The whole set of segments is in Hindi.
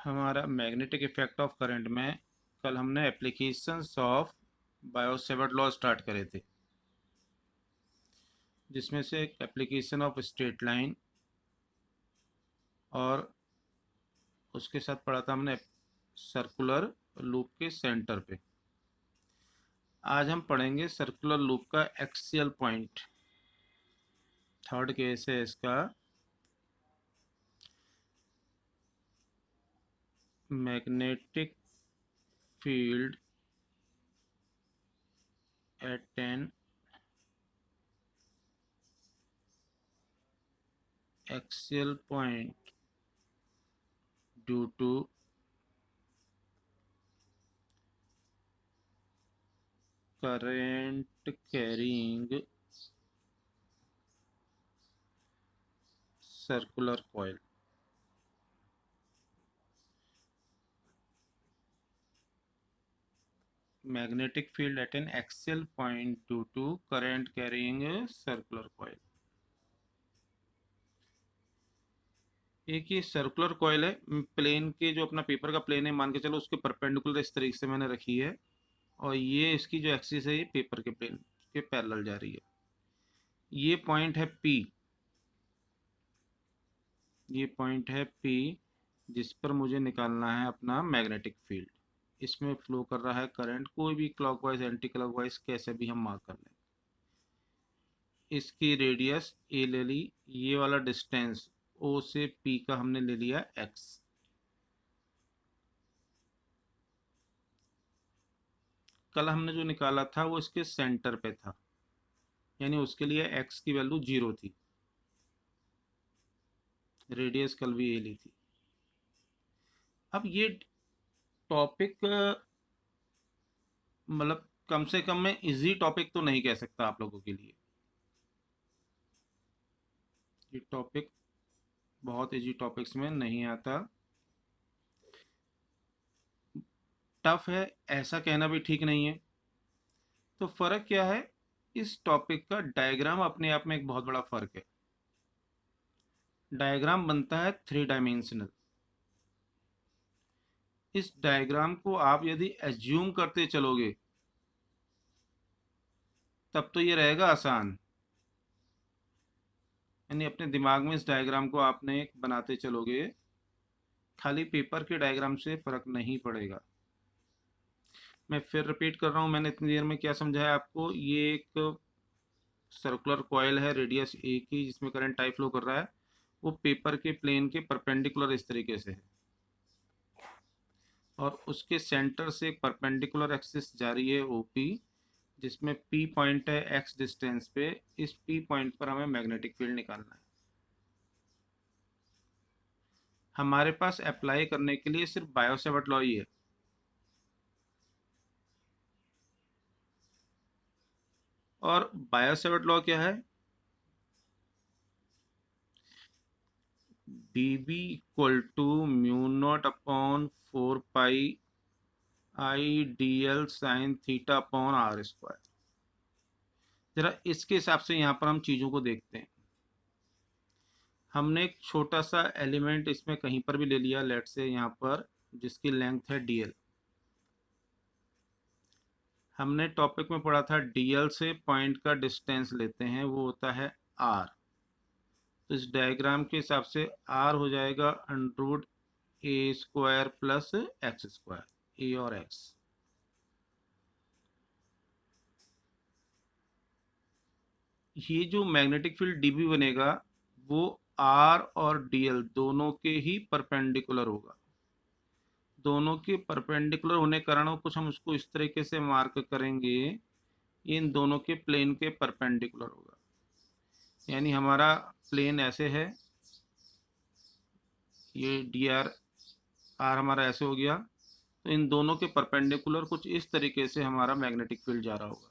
हमारा मैग्नेटिक इफेक्ट ऑफ करंट में कल हमने applications of Biot-Savart law start करे थे, जिसमें से एक एप्लीकेशन ऑफ स्ट्रेट लाइन और उसके साथ पढ़ा था हमने सर्कुलर लूप के सेंटर पे। आज हम पढ़ेंगे सर्कुलर लूप का एक्सियल पॉइंट। थर्ड केस है इसका, magnetic field at an axial point due to current carrying circular coil. Magnetic field at an axial point due to current carrying a circular coil. एक ये सर्कुलर कॉइल है, प्लेन के जो अपना पेपर का प्लेन है मान के चलो, उसके परपेंडिकुलर इस तरीके से मैंने रखी है, और ये इसकी जो एक्सिस है ये पेपर के प्लेन के पैरेलल जा रही है। ये पॉइंट है P, ये पॉइंट है P जिस पर मुझे निकालना है अपना मैग्नेटिक फील्ड। इसमें फ्लो कर रहा है करंट, कोई भी क्लॉकवाइज एंटी क्लॉकवाइज कैसे भी हम मार्क कर लें। इसकी रेडियस ए ले ली, ये वाला डिस्टेंस O से P का हमने ले लिया x। कल हमने जो निकाला था वो इसके सेंटर पे था, यानी उसके लिए x की वैल्यू 0 थी, रेडियस कल भी ए ली थी। अब ये टॉपिक मतलब कम से कम मैं इजी टॉपिक तो नहीं कह सकता आप लोगों के लिए। ये टॉपिक बहुत इजी टॉपिक्स में नहीं आता, टफ है ऐसा कहना भी ठीक नहीं है। तो फर्क क्या है, इस टॉपिक का डायग्राम अपने आप में एक बहुत बड़ा फर्क है। डायग्राम बनता है 3 डायमेंशनल। इस डायग्राम को आप यदि एज्यूम करते चलोगे तब तो ये रहेगा आसान, यानी अपने दिमाग में इस डायग्राम को आपने एक बनाते चलोगे, खाली पेपर के डायग्राम से फर्क नहीं पड़ेगा। मैं फिर रिपीट कर रहा हूँ, मैंने इतनी देर में क्या समझाया आपको। ये एक सर्कुलर कॉइल है रेडियस ए की, जिसमें करंट आई फ्लो कर रहा है, वो पेपर के प्लेन के परपेंडिकुलर इस तरीके से है, और उसके सेंटर से एक परपेंडिकुलर एक्सिस जा रही है OP, जिसमें P पॉइंट है x डिस्टेंस पे। इस P पॉइंट पर हमें मैग्नेटिक फील्ड निकालना है। हमारे पास अप्लाई करने के लिए सिर्फ बायो-सेवर्ट लॉ ही है। और बायो-सेवर्ट लॉ क्या है, dB equal to mu naught upon 4 pi I dl sine theta upon r square. जरा इसके हिसाब से यहाँ पर हम चीज़ों को देखते हैं। हमने एक छोटा सा एलिमेंट इसमें कहीं पर भी ले लिया, लेट से यहाँ पर, जिसकी लेंथ है dl। हमने टॉपिक में पढ़ा था dl से पॉइंट का डिस्टेंस लेते हैं, वो होता है r। तो इस डायग्राम के हिसाब से r हो जाएगा अंडर ए स्क्वायर प्लस एक्स स्क्वायर, ए और एक्स। ये जो मैग्नेटिक फील्ड dB बनेगा वो r और dl दोनों के ही परपेंडिकुलर होगा। दोनों के परपेंडिकुलर होने के कारण कुछ हम उसको इस तरीके से मार्क करेंगे, इन दोनों के प्लेन के परपेंडिकुलर होगा। यानी हमारा प्लेन ऐसे है, ये dr हमारा ऐसे हो गया, तो इन दोनों के परपेंडिकुलर कुछ इस तरीके से हमारा मैग्नेटिक फील्ड जा रहा होगा।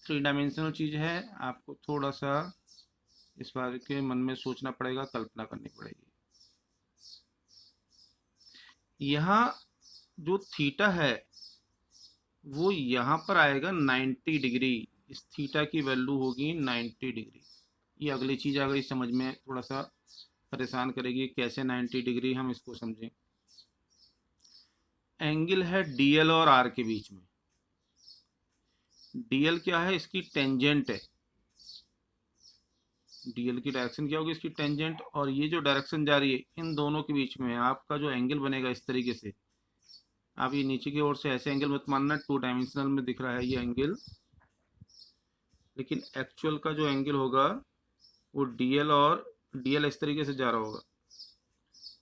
3 डायमेंशनल चीज़ है, आपको थोड़ा सा इस बारे के मन में सोचना पड़ेगा, कल्पना करनी पड़ेगी। यहाँ जो थीटा है वो यहाँ पर आएगा 90 डिग्री। इस थीटा की वैल्यू होगी 90 डिग्री। ये अगली चीज़ आ गई समझ में, थोड़ा सा परेशान करेगी। कैसे 90 डिग्री, हम इसको समझें। एंगल है डीएल और आर के बीच में। डीएल क्या है? इसकी टेंजेंट है। डीएल की डायरेक्शन क्या होगी? इसकी टेंजेंट। और ये जो डायरेक्शन जा रही है, इन दोनों के बीच में आपका जो एंगल बनेगा इस तरीके से, आप ये नीचे की ओर से ऐसे एंगल मत मानना, 2 डायमेंशनल में दिख रहा है ये एंगल, लेकिन एक्चुअल का जो एंगल होगा वो डीएल और डीएल इस तरीके से जा रहा होगा,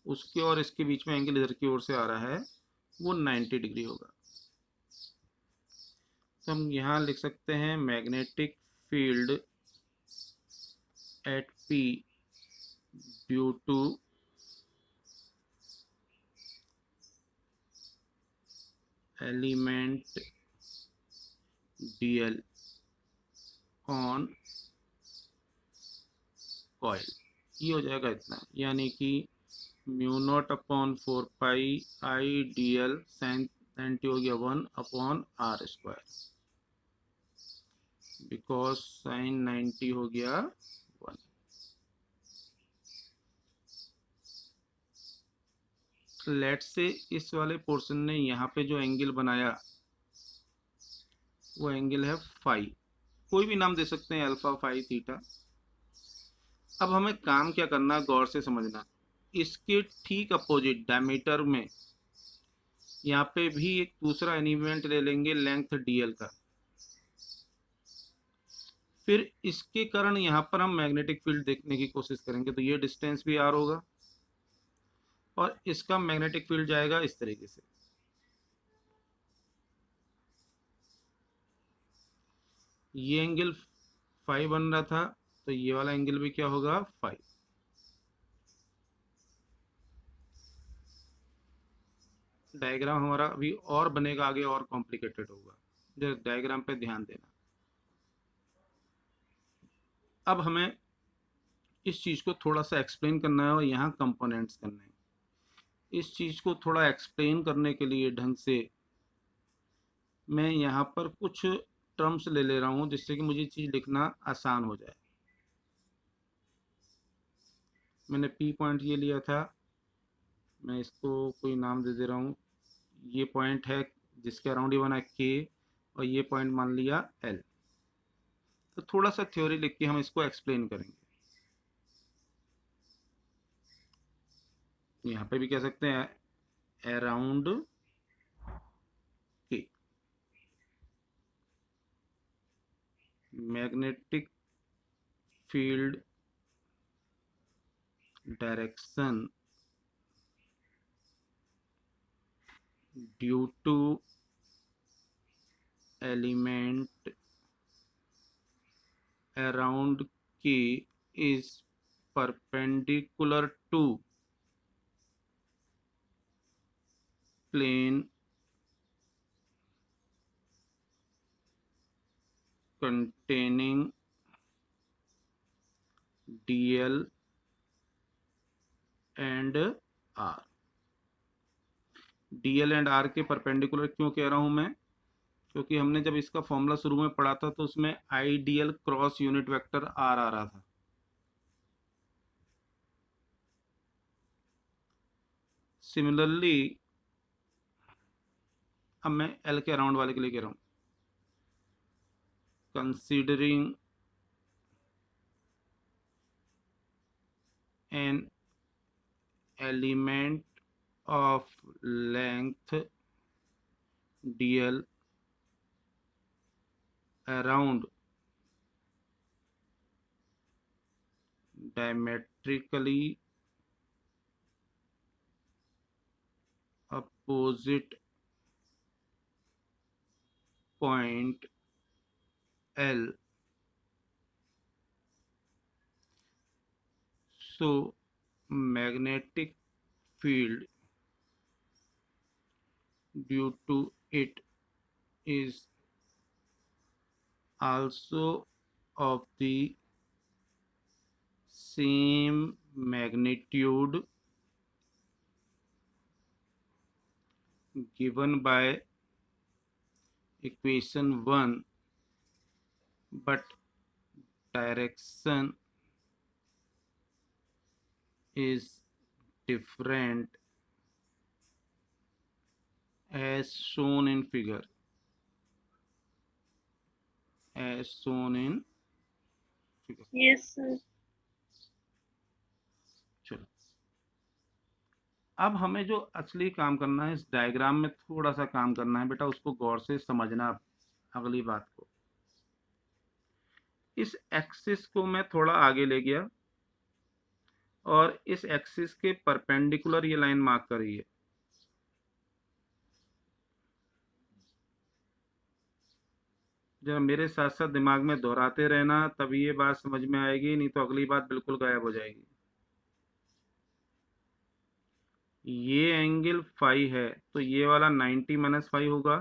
उसके और इसके बीच में एंगल इधर की ओर से आ रहा है, वो 90 डिग्री होगा। तो हम यहाँ लिख सकते हैं magnetic field at P due to element DL on coil. ये हो जाएगा इतना, यानी कि mu naught upon 4 pi I D L sine 90 हो गया 1 upon R square, because sine 90 हो गया 1। लेट से इस वाले पोर्शन ने यहाँ पे जो एंगल बनाया वो एंगल है फाई, कोई भी नाम दे सकते हैं, अल्फा, फाई, थीटा। अब हमें काम क्या करना, गौर से समझना। इसके ठीक अपोजिट डायमीटर में यहाँ पे भी एक दूसरा एलिमेंट ले लेंगे लेंथ डीएल का। फिर इसके कारण यहाँ पर हम मैग्नेटिक फील्ड देखने की कोशिश करेंगे। तो ये डिस्टेंस भी आर होगा और इसका मैग्नेटिक फील्ड जाएगा इस तरीके से। ये एंगल फाई बन रहा था, तो ये वाला एंगल भी क्या होगा? फाई। डायग्राम हमारा अभी और बनेगा, आगे और कॉम्प्लिकेटेड होगा, जरा डायग्राम पे ध्यान देना। अब हमें इस चीज़ को थोड़ा सा एक्सप्लेन करना है और यहाँ कंपोनेंट्स करने हैं। इस चीज़ को थोड़ा एक्सप्लेन करने के लिए ढंग से मैं यहाँ पर कुछ टर्म्स ले ले रहा हूँ, जिससे कि मुझे चीज़ लिखना आसान हो जाए। मैंने पी पॉइंट ये लिया था, मैं इसको कोई नाम दे दे रहा हूँ। ये पॉइंट है जिसके अराउंड ये बना के, और ये पॉइंट मान लिया एल। तो थोड़ा सा थ्योरी लिख के हम इसको एक्सप्लेन करेंगे। यहाँ पे भी कह सकते हैं अराउंड के। Magnetic field direction due to element around K is perpendicular to plane containing DL and R। DL and R के परपेंडिकुलर क्यों कह रहा हूं मैं? क्योंकि हमने जब इसका फॉर्मूला शुरू में पढ़ा था तो उसमें ideal cross unit vector R आ रहा था। सिमिलरली अब मैं L के अराउंड वाले के लिए कह रहा हूं, considering an element of length dl around diametrically opposite point L, so magnetic field due to it is also of the same magnitude given by equation 1, but direction is different as shown in figure, as shown in figure. Yes, sir. चलो, अब हमें जो असली काम करना है, इस डायग्राम में थोड़ा सा काम करना है बेटा, उसको गौर से समझना। अगली बात को, इस एक्सिस को मैं थोड़ा आगे ले गया और इस एक्सिस के परपेंडिकुलर ये लाइन मार्क करी है। जरा मेरे साथ साथ दिमाग में दोहराते रहना, तभी ये बात समझ में आएगी, नहीं तो अगली बात बिल्कुल गायब हो जाएगी। ये एंगल फाई है तो ये वाला 90 माइनस फाई होगा,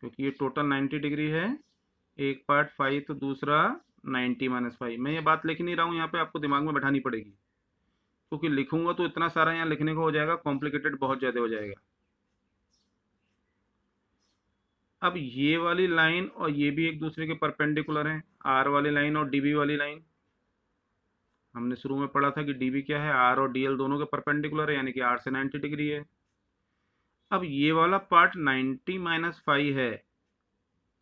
क्योंकि ये टोटल 90 डिग्री है। एक पार्ट फाई तो दूसरा 90 माइनस फाई। मैं ये बात लिख नहीं रहा हूँ यहाँ पे, आपको दिमाग में बैठानी पड़ेगी, क्योंकि लिखूंगा तो इतना सारा यहाँ लिखने को हो जाएगा, कॉम्प्लिकेटेड बहुत ज़्यादा हो जाएगा। अब ये वाली लाइन और ये भी एक दूसरे के परपेंडिकुलर हैं, आर वाली लाइन और डीबी वाली लाइन। हमने शुरू में पढ़ा था कि डीबी क्या है, आर और डीएल दोनों के परपेंडिकुलर है, यानी कि आर से 90 डिग्री है। अब ये वाला पार्ट 90 माइनस फाइव है,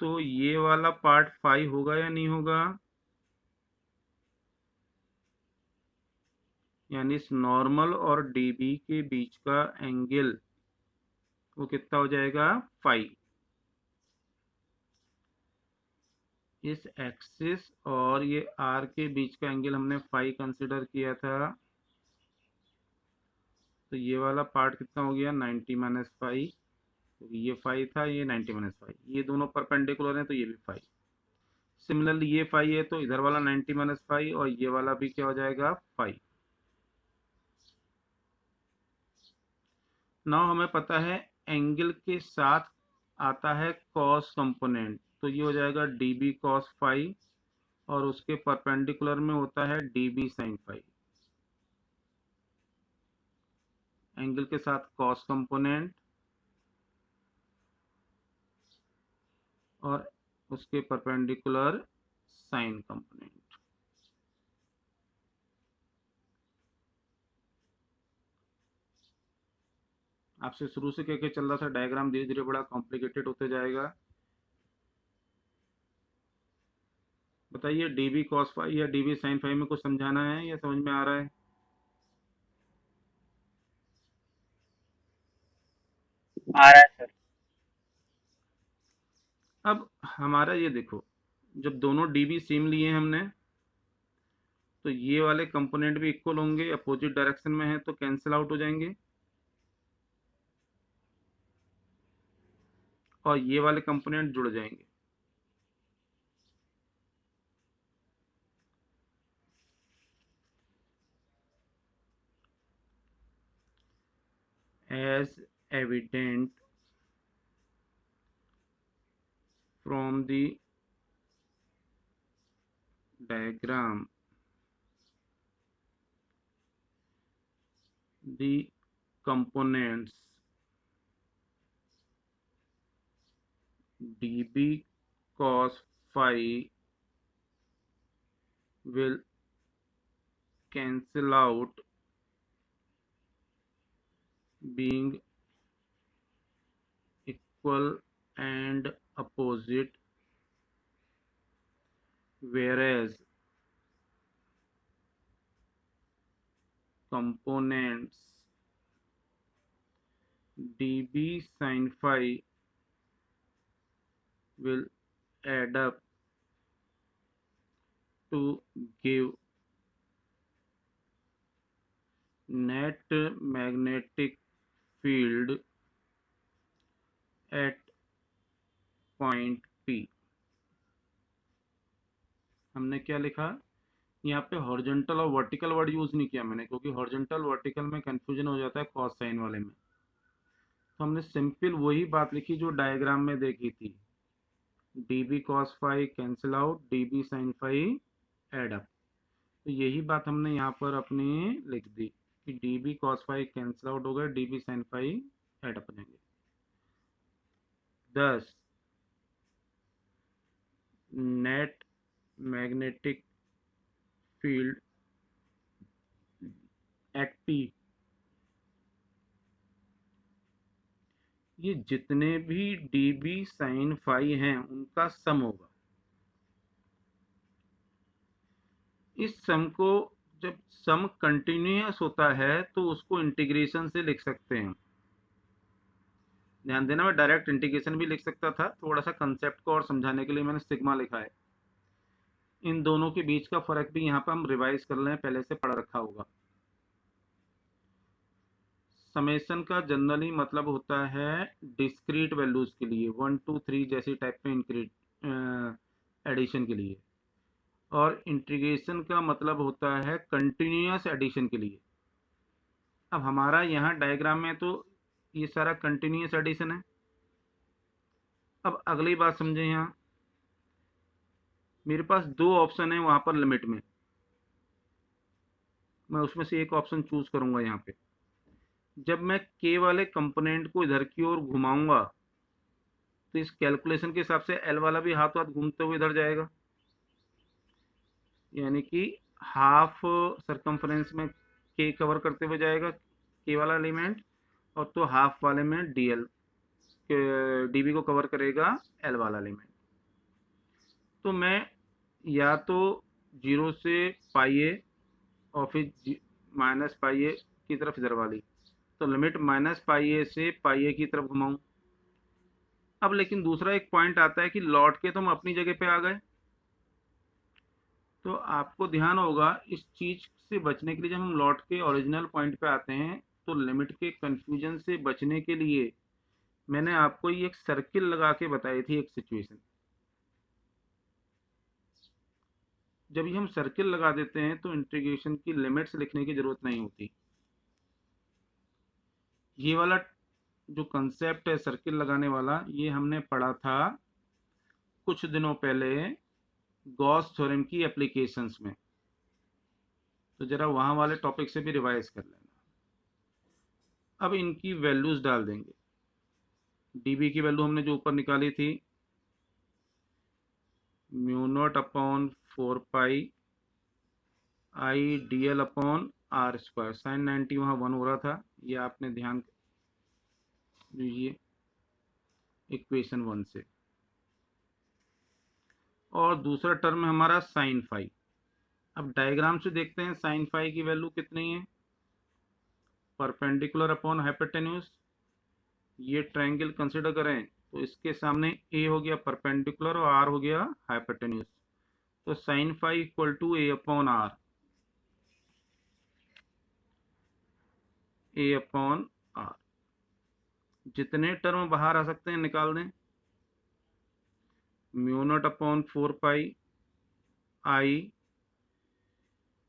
तो ये वाला पार्ट फाइव होगा या नहीं होगा? यानी इस नॉर्मल और डीबी के बीच का एंगल वो कितना हो जाएगा? फाइव। इस एक्सिस और ये आर के बीच का एंगल हमने फाइव कंसिडर किया था, तो ये वाला पार्ट कितना हो गया? 90 माइनस फाइव, क्योंकि ये फाइव था, ये 90 माइनस फाइव, ये दोनों परपेंडिकुलर हैं तो ये भी फाइव। सिमिलरली ये फाइव है तो इधर वाला 90 माइनस फाइव और ये वाला भी क्या हो जाएगा? फाइव। नाउ हमें पता है एंगल के साथ आता है कॉस कंपोनेंट, तो ये हो जाएगा डी बी कॉस फाइव, और उसके परपेंडिकुलर में होता है D B sine phi. Angle के साथ कॉस कंपोनेंट और उसके परपेंडिकुलर साइन कंपोनेंट। आपसे शुरू से क्या क्या चल रहा था, डायग्राम धीरे धीरे बड़ा कॉम्प्लिकेटेड होते जाएगा। बताइए, डीबी कॉस फाइव या डीबी साइन फाइव में कुछ समझाना है या समझ में आ रहा है? आ रहा है सर। अब हमारा ये देखो, जब दोनों डीबी सेम लिए हमने, तो ये वाले कंपोनेंट भी इक्वल होंगे, अपोजिट डायरेक्शन में है तो कैंसिल आउट हो जाएंगे, और ये वाले कंपोनेंट जुड़ जाएंगे। as evident from the diagram, the components dB cos phi will cancel out, being equal and opposite, whereas components dB sin phi will add up to give net magnetic field at point P। हमने क्या लिखा यहाँ पे? हॉरिजॉन्टल और वर्टिकल वर्ड यूज नहीं किया मैंने, क्योंकि हॉरिजॉन्टल वर्टिकल में कंफ्यूजन हो जाता है कॉस साइन वाले में। तो हमने सिंपल वही बात लिखी जो डायग्राम में देखी थी, D B cos phi cancel out, D B sine phi add up. तो यही बात हमने यहाँ पर अपनी लिख दी कि D B cos phi cancel out हो गया, D B sine phi add up बनेंगे। 10 net magnetic field at P, ये जितने भी डीबी साइन फाई हैं उनका सम होगा। इस सम को, जब सम कंटिन्यूअस होता है तो उसको इंटीग्रेशन से लिख सकते हैं। ध्यान देना, मैं डायरेक्ट इंटीग्रेशन भी लिख सकता था, थोड़ा सा कंसेप्ट को और समझाने के लिए मैंने सिग्मा लिखा है। इन दोनों के बीच का फर्क भी यहाँ पर हम रिवाइज कर लें, पहले से पढ़ रखा होगा। समेशन का जनरली मतलब होता है डिस्क्रीट वैल्यूज के लिए, 1 2 3 जैसी टाइप में एडिशन के लिए, और इंटीग्रेशन का मतलब होता है कंटिन्यूअस एडिशन के लिए। अब हमारा यहाँ डायग्राम में तो ये सारा कंटिन्यूअस एडिशन है। अब अगली बात समझें, यहाँ मेरे पास दो ऑप्शन है वहाँ पर लिमिट में, मैं उसमें से एक ऑप्शन चूज करूँगा। यहाँ पे जब मैं के वाले कंपोनेंट को इधर की ओर घुमाऊंगा तो इस कैलकुलेशन के हिसाब से एल वाला भी हाथ हाथ घूमते हुए इधर जाएगा, यानी कि हाफ सरकमफ्रेंस में के कवर करते हुए जाएगा के वाला एलिमेंट, और तो हाफ वाले में डीएल डीबी को कवर करेगा एल वाला एलिमेंट। तो मैं या तो 0 से पाई ए और फिर माइनस पाई ए की तरफ इधर वाली, तो लिमिट माइनस पाई ए से पाई ए की तरफ घुमाऊं। अब लेकिन दूसरा एक पॉइंट आता है कि लौट के तो हम अपनी जगह पे आ गए, तो आपको ध्यान होगा इस चीज से बचने के लिए, जब हम लौट के ओरिजिनल पॉइंट पे आते हैं तो लिमिट के कंफ्यूजन से बचने के लिए मैंने आपको ये एक सर्किल लगा के बताई थी एक सिचुएशन। जब ये हम सर्किल लगा देते हैं तो इंटीग्रेशन की लिमिट्स लिखने की जरूरत नहीं होती। ये वाला जो कंसेप्ट है सर्किल लगाने वाला, ये हमने पढ़ा था कुछ दिनों पहले गॉस थ्योरम की एप्लीकेशंस में, तो जरा वहां वाले टॉपिक से भी रिवाइज कर लेना। अब इनकी वैल्यूज डाल देंगे। डीबी की वैल्यू हमने जो ऊपर निकाली थी, mu naught upon 4 pi I D L upon R square, sine 90 वहाँ 1 हो रहा था, ये आपने ध्यान दीजिए इक्वेशन 1 से। और दूसरा टर्म है हमारा साइन फाई। अब डायग्राम से देखते हैं साइन फाई की वैल्यू कितनी है, परपेंडिकुलर अपॉन हाइपोटेन्यूज। ये ट्रायंगल कंसिडर करें तो इसके सामने ए हो गया परपेंडिकुलर और आर हो गया हाइपोटेन्यूज, तो sine phi equal to A upon R, A upon R. जितने टर्म बाहर आ सकते हैं निकाल दें। Mu naught upon 4 pi I,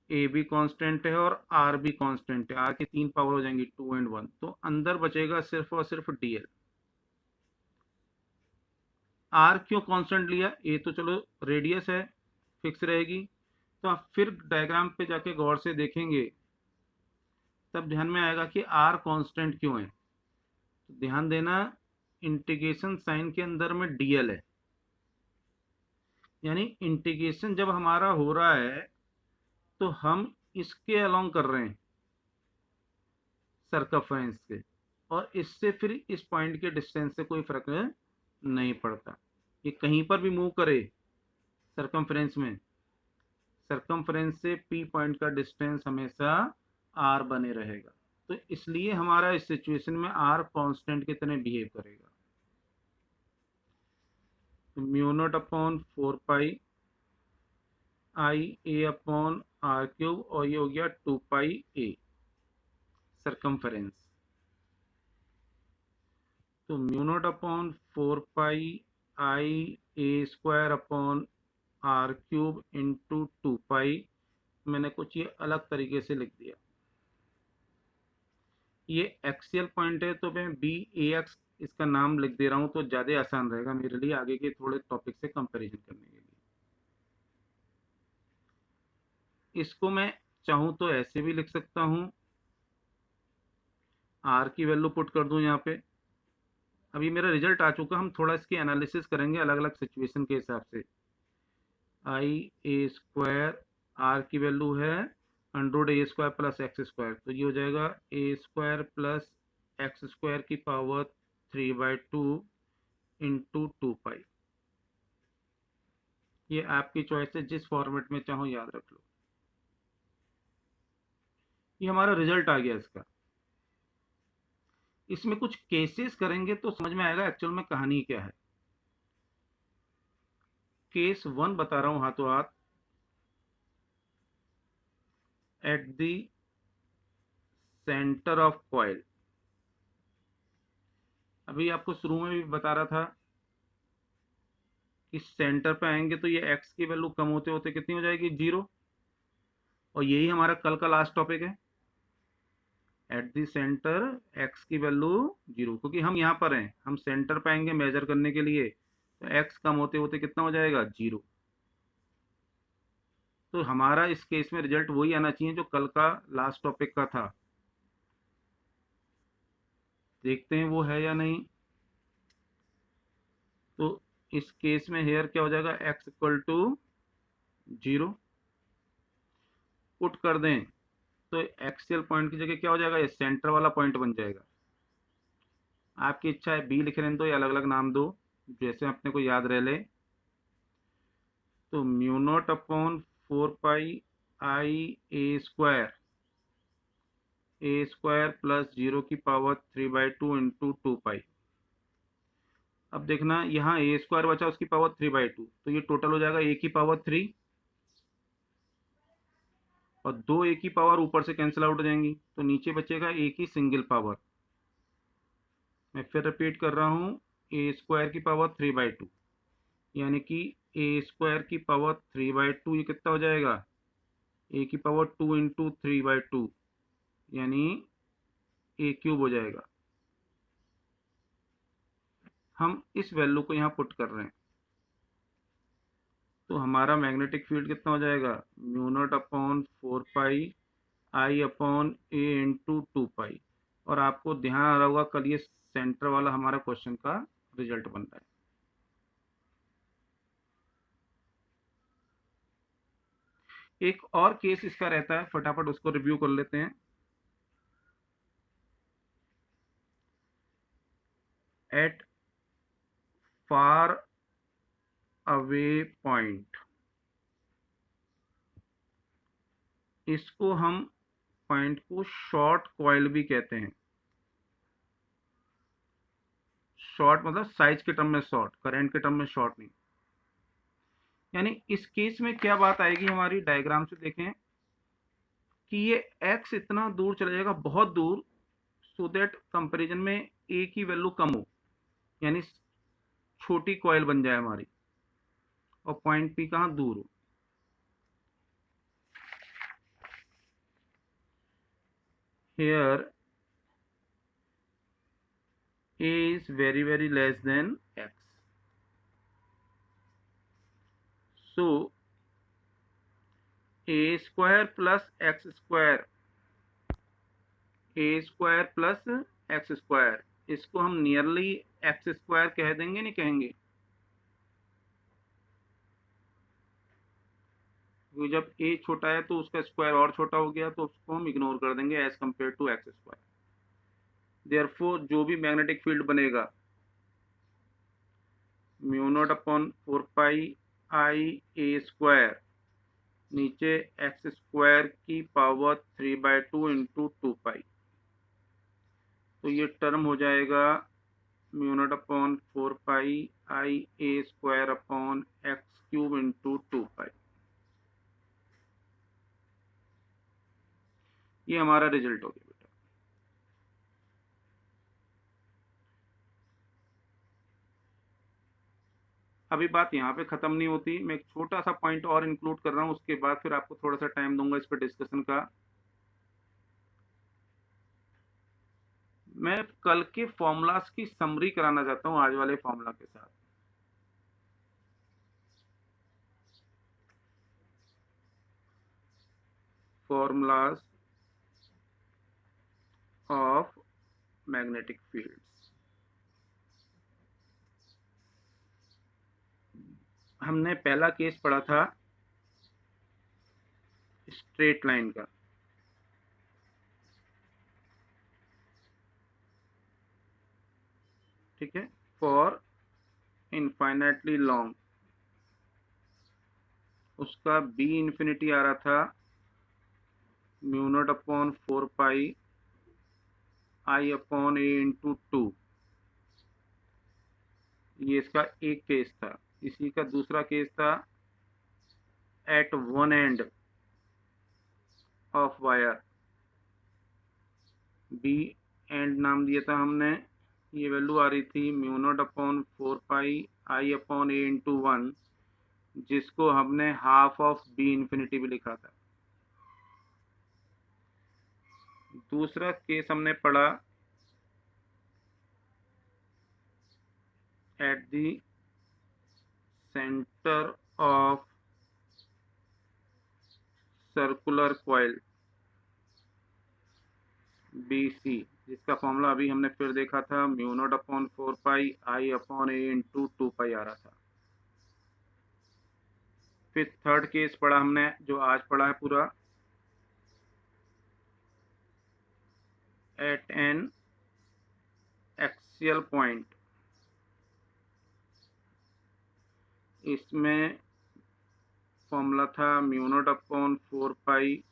A भी कांस्टेंट है और आर भी कांस्टेंट है, आर की 3 पावर हो जाएंगी 2 और 1, तो अंदर बचेगा सिर्फ और सिर्फ डीएल। आर क्यों कांस्टेंट लिया, ए तो चलो रेडियस है फिक्स रहेगी, तो आप फिर डायग्राम पे जाके गौर से देखेंगे तब ध्यान में आएगा कि आर कांस्टेंट क्यों है। तो ध्यान देना, इंटीग्रेशन साइन के अंदर में डीएल है, यानी इंटीग्रेशन जब हमारा हो रहा है तो हम इसके अलोंग कर रहे हैं सर्कमफ्रेंस के, और इससे फिर इस पॉइंट के डिस्टेंस से कोई फर्क नहीं पड़ता। ये कहीं पर भी मूव करे सर्कमफ्रेंस में, सर्कमफ्रेंस से पी पॉइंट का डिस्टेंस हमेशा आर बने रहेगा, तो इसलिए हमारा इस सिचुएशन में आर कांस्टेंट की तरह बिहेव करेगा। तो mu naught upon 4 pi I A upon R cube, और ये हो गया 2 पाई ए सर्कमफ्रेंस, तो mu naught upon 4 pi I A square upon R cube into 2 pi, मैंने कुछ ये अलग तरीके से लिख दिया। ये एक्सियल पॉइंट है तो मैं बी ए एक्स इसका नाम लिख दे रहा हूँ, तो ज़्यादा आसान रहेगा मेरे लिए आगे के थोड़े टॉपिक से कंपैरिजन करने के लिए। इसको मैं चाहूँ तो ऐसे भी लिख सकता हूँ, आर की वैल्यू पुट कर दूँ यहाँ पे। अभी मेरा रिजल्ट आ चुका, हम थोड़ा इसकी एनालिसिस करेंगे अलग अलग सिचुएशन के हिसाब से। आई ए स्क्वायर, आर की वैल्यू है अंडर ए स्क्वायर प्लस एक्स स्क्वायर, तो ये हो जाएगा ए स्क्वायर प्लस एक्स स्क्वायर की पावर 3/2 इंटू 2 पाई। ये आपकी चॉइस है, जिस फॉर्मेट में चाहो याद रख लो। ये हमारा रिजल्ट आ गया इसका। इसमें कुछ केसेस करेंगे तो समझ में आएगा एक्चुअल में कहानी क्या है। केस 1 बता रहा हूं हाथों हाथ। Eight the centre of coil, अभी आपको शुरू में भी बता रहा था कि सेंटर पे आएंगे तो ये एक्स की वैल्यू कम होते होते कितनी हो जाएगी, 0। और यही हमारा कल का लास्ट टॉपिक है, एट द सेंटर एक्स की वैल्यू 0, क्योंकि हम यहाँ पर हैं, हम सेंटर पे आएंगे मेजर करने के लिए, तो एक्स कम होते होते कितना हो जाएगा, 0। तो हमारा इस केस में रिजल्ट वही आना चाहिए जो कल का लास्ट टॉपिक का था। देखते हैं वो है या नहीं। तो इस केस में हेयर क्या हो जाएगा, एक्स इक्वल टू 0 पुट कर दें तो एक्सियल पॉइंट की जगह क्या हो जाएगा, ये सेंटर वाला पॉइंट बन जाएगा। आपकी इच्छा है बी लिख रहे हैं तो ये अलग अलग नाम दो, जैसे अपने को याद रह ले। तो mu naught upon 4 pi I A square plus 0 की पावर 3/2 इंटू 2 पाई। अब देखना यहाँ ए स्क्वायर बचा, उसकी पावर 3/2, तो ये टोटल हो जाएगा ए की पावर 3, और 2 ए की पावर ऊपर से कैंसिल आउट हो जाएंगी, तो नीचे बचेगा ए की सिंगल पावर। मैं फिर रिपीट कर रहा हूँ, ए स्क्वायर की पावर 3/2, यानी कि ए स्क्वायर की पावर 3/2, ये कितना हो जाएगा, ए की पावर 2 इंटू 3/2, यानी ए क्यूब हो जाएगा। हम इस वैल्यू को यहाँ पुट कर रहे हैं, तो हमारा मैग्नेटिक फील्ड कितना हो जाएगा, mu naught upon 4 pi I upon a into 2 पाई। और आपको ध्यान आ रहा होगा कल ये सेंटर वाला हमारा क्वेश्चन का रिजल्ट बन रहा है। एक और केस इसका रहता है, फटाफट उसको रिव्यू कर लेते हैं। एट फार अवे पॉइंट, इसको हम पॉइंट को शॉर्ट कॉइल भी कहते हैं। शॉर्ट मतलब साइज के टर्म में शॉर्ट, करंट के टर्म में शॉर्ट नहीं। यानी इस केस में क्या बात आएगी हमारी, डायग्राम से देखें कि ये x इतना दूर चला जाएगा, बहुत दूर, सो दैट कंपैरिजन में a की वैल्यू कम हो, यानी छोटी कॉइल बन जाए हमारी, और पॉइंट p कहाँ दूर हो। here a is very less than x, so a square plus x square, A square plus x square, इसको हम नियरली एक्स स्क्वायर कह देंगे, नहीं कहेंगे, क्योंकि जब ए छोटा है तो उसका स्क्वायर और छोटा हो गया, तो उसको हम इग्नोर कर देंगे as compare to X square. Therefore जो भी मैग्नेटिक फील्ड बनेगा, mu naught upon 4 pi I A square, नीचे एक्स स्क्वायर की पावर 3/2 इंटू 2 पाई, तो ये टर्म हो जाएगा mu naught upon 4 pi I A square upon X cube into 2 pi. ये हमारा रिजल्ट हो गया बेटा। अभी बात यहाँ पे खत्म नहीं होती, मैं एक छोटा सा पॉइंट और इंक्लूड कर रहा हूँ, उसके बाद फिर आपको थोड़ा सा टाइम दूंगा इस पर डिस्कशन का। मैं कल के फॉर्मूलाज की समरी कराना चाहता हूँ आज वाले फॉर्मूला के साथ। फॉर्मूलाज ऑफ मैग्नेटिक फील्ड्स, हमने पहला केस पढ़ा था स्ट्रेट लाइन का, ठीक है, फॉर इनफाइनाइटली लॉन्ग, उसका बी इन्फिनिटी आ रहा था mu naught upon 4 pi I upon a into 2। ये इसका एक केस था। इसी का दूसरा केस था at one end of wire, B end नाम दिया था हमने। ये वैल्यू आ रही थी mu naught upon 4 pi I upon a into 1, जिसको हमने हाफ ऑफ बी इन्फिनिटी भी लिखा था। दूसरा केस हमने पढ़ा at the centre of circular coil B C, जिसका फॉर्मूला अभी हमने फिर देखा था, mu naught upon 4 pi I upon a into 2 pi आ रहा था। फिर थर्ड केस पढ़ा हमने, जो आज पढ़ा है पूरा, एट एन एक्सियल पॉइंट। इसमें फॉर्मूला था mu naught upon 4 pi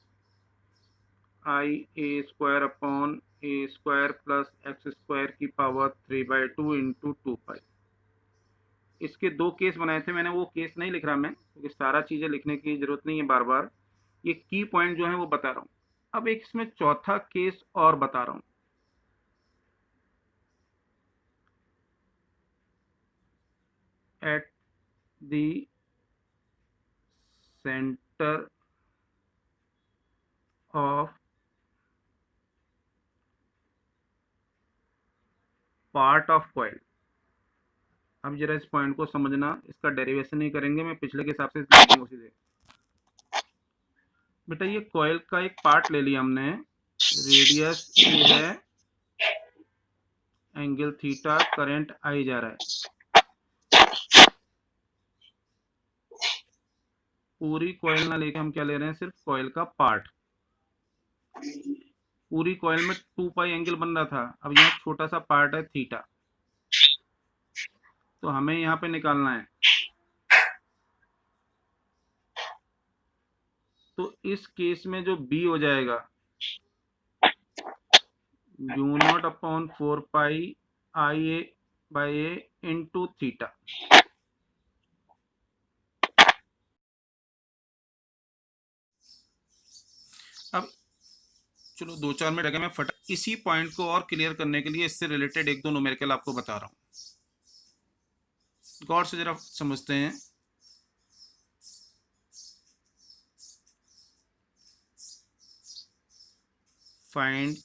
I A square upon A square plus x square की पावर 3/2 इंटू 2 पाई। इसके दो केस बनाए थे मैंने, वो केस नहीं लिख रहा मैं, क्योंकि सारा चीज़ें लिखने की ज़रूरत नहीं है बार बार। ये की पॉइंट जो है वो बता रहा हूँ। अब एक इसमें चौथा केस और बता रहा हूँ। Eight the centre of part of coil. अब जरा इस पॉइंट को समझना, इसका डेरिवेशन नहीं करेंगे, मैं पिछले के हिसाब से लिखूंगा सीधे। बेटा ये कॉइल का एक पार्ट ले लिया हमने, रेडियस ए है, एंगल थीटा, करंट आई जा रहा है। पूरी कॉइल ना लेके हम क्या ले रहे हैं, सिर्फ कॉइल का पार्ट। पूरी कॉइल में 2 पाई एंगल बन रहा था, अब यहाँ छोटा सा पार्ट है थीटा, तो हमें यहाँ पे निकालना है। तो इस केस में जो बी हो जाएगा mu naught upon 4 pi I A by A into theta. अब चलो 2-4 मिनट अगर मैं फटा इसी पॉइंट को और क्लियर करने के लिए इससे रिलेटेड एक दो न्यूमेरिकल आपको बता रहा हूँ, गौर से जरा समझते हैं। Find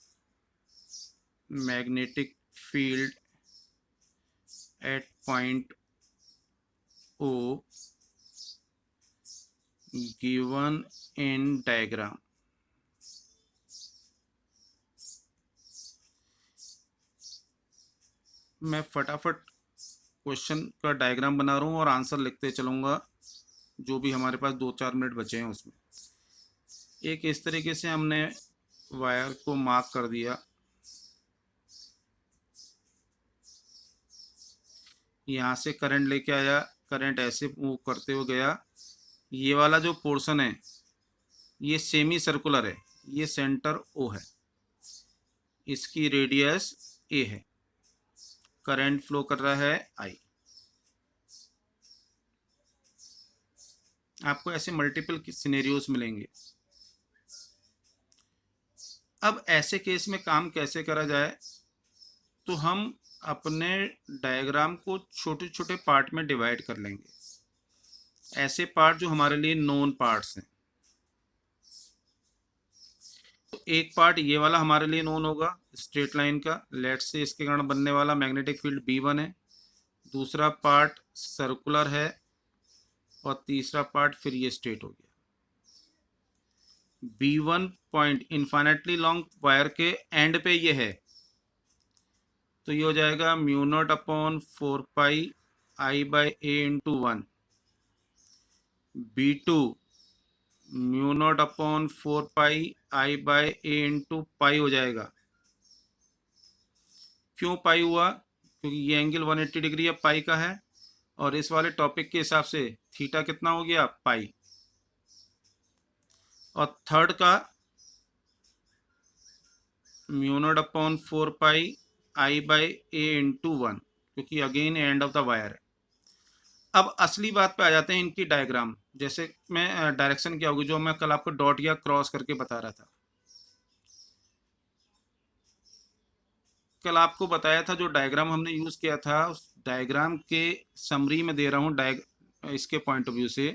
magnetic field eight point O given in diagram. मैं फटाफट क्वेश्चन का डायग्राम बना रहा हूँ और आंसर लिखते चलूँगा, जो भी हमारे पास 2-4 मिनट बचे हैं उसमें। एक इस तरीके से हमने वायर को मार्क कर दिया, यहाँ से करंट लेके आया, करंट ऐसे मूव करते हुए गया। ये वाला जो पोर्शन है ये सेमी सर्कुलर है, ये सेंटर O है, इसकी रेडियस A है, करंट फ्लो कर रहा है I। आपको ऐसे मल्टीपल सिनेरियोज मिलेंगे। अब ऐसे केस में काम कैसे करा जाए, तो हम अपने डायग्राम को छोटे छोटे पार्ट में डिवाइड कर लेंगे, ऐसे पार्ट जो हमारे लिए नोन पार्ट्स हैं। तो एक पार्ट ये वाला हमारे लिए नोन होगा, स्ट्रेट लाइन का, लेट से इसके कारण बनने वाला मैग्नेटिक फील्ड B1 है। दूसरा पार्ट सर्कुलर है और तीसरा पार्ट फिर ये स्ट्रेट हो गया। B1 point infinitely long wire के एंड पे ये है, तो ये हो जाएगा mu naught upon 4 pi I by A into 1। B2 mu naught upon 4 pi I by A into pi हो जाएगा। क्यों पाई हुआ, क्योंकि ये एंगल 180 डिग्री अब पाई का है, और इस वाले टॉपिक के हिसाब से थीटा कितना हो गया, पाई। और थर्ड का mu naught upon 4 pi I by A into 1, क्योंकि again end of the wire है। अब असली बात पे आ जाते हैं, इनकी डायग्राम। जैसे मैं डायरेक्शन क्या होगी, जो मैं कल आपको डॉट या क्रॉस करके बता रहा था। कल आपको बताया था जो डायग्राम हमने यूज़ किया था, उस डायग्राम के समरी में दे रहा हूँ इसके पॉइंट ऑफ व्यू से।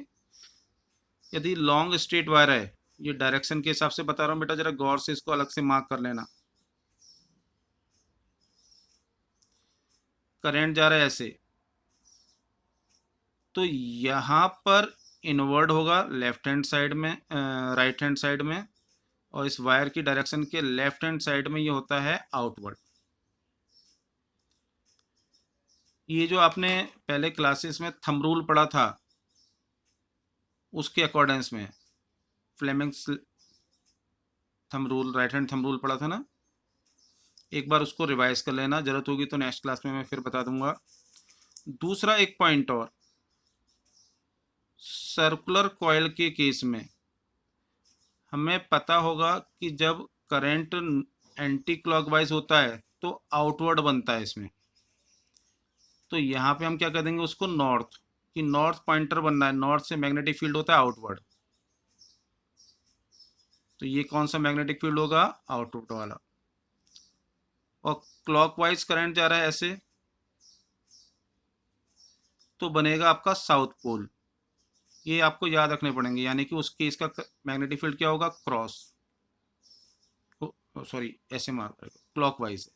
यदि लॉन्ग स्ट्रेट वायर है, ये डायरेक्शन के हिसाब से बता रहा हूँ बेटा, जरा गौर से इसको अलग से मार्क कर लेना। करंट जा रहा है ऐसे, तो यहाँ पर इनवर्ड होगा लेफ्ट हैंड साइड में, राइट हैंड साइड में, और इस वायर की डायरेक्शन के लेफ्ट हैंड साइड में ये होता है आउटवर्ड। ये जो आपने पहले क्लासेस में थंब रूल पढ़ा था, उसके अकॉर्डेंस में Fleming's thumb rule, right hand thumb rule पढ़ा था ना, एक बार उसको रिवाइज कर लेना, जरूरत होगी तो नेक्स्ट क्लास में मैं फिर बता दूंगा। दूसरा एक पॉइंट और, सर्कुलर कॉइल के केस में हमें पता होगा कि जब करंट एंटी क्लॉकवाइज होता है तो आउटवर्ड बनता है इसमें। तो यहाँ पे हम क्या कर देंगे उसको, नॉर्थ, कि नॉर्थ पॉइंटर बनना है, नॉर्थ से मैग्नेटिक फील्ड होता है आउटवर्ड। तो ये कौन सा मैग्नेटिक फील्ड होगा, आउटवर्ड वाला। और क्लॉकवाइज करंट जा रहा है ऐसे, तो बनेगा आपका साउथ पोल। ये आपको याद रखने पड़ेंगे, यानी कि उस केस का मैग्नेटिक फील्ड क्या होगा, क्रॉस, सॉरी ऐसे मार्क करेगा, क्लॉकवाइज,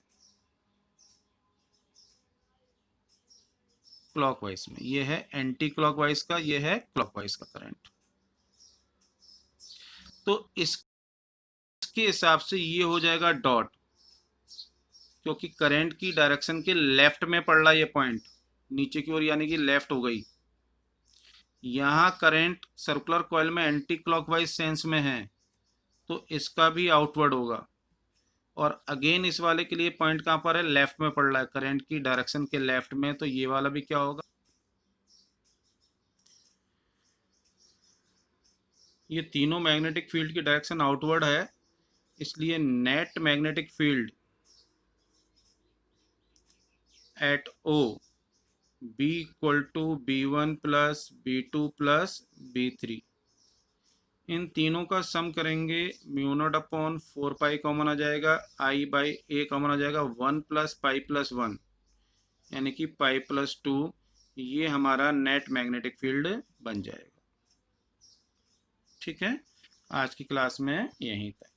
क्लॉकवाइज में ये है एंटी क्लॉकवाइज का, ये है क्लॉकवाइज का करंट। तो इसके हिसाब से ये हो जाएगा डॉट, क्योंकि करंट की डायरेक्शन के लेफ्ट में पड़ रहा है ये पॉइंट, नीचे की ओर, यानी कि लेफ्ट हो गई। यहाँ करंट सर्कुलर कॉइल में एंटी क्लॉकवाइज सेंस में है, तो इसका भी आउटवर्ड होगा। और अगेन इस वाले के लिए पॉइंट कहाँ पर है, लेफ्ट में पड़ रहा है, करंट की डायरेक्शन के लेफ्ट में, तो ये वाला भी क्या होगा, ये तीनों मैग्नेटिक फील्ड की डायरेक्शन आउटवर्ड है, इसलिए net magnetic field at O B equal to B1 plus B2 plus B3। इन तीनों का सम करेंगे, mu naught upon 4 pi common आ जाएगा, आई बाई ए कॉमन आ जाएगा, 1 प्लस पाई प्लस 1, यानी कि पाई प्लस 2। ये हमारा नेट मैग्नेटिक फील्ड बन जाएगा। ठीक है, आज की क्लास में यहीं तक।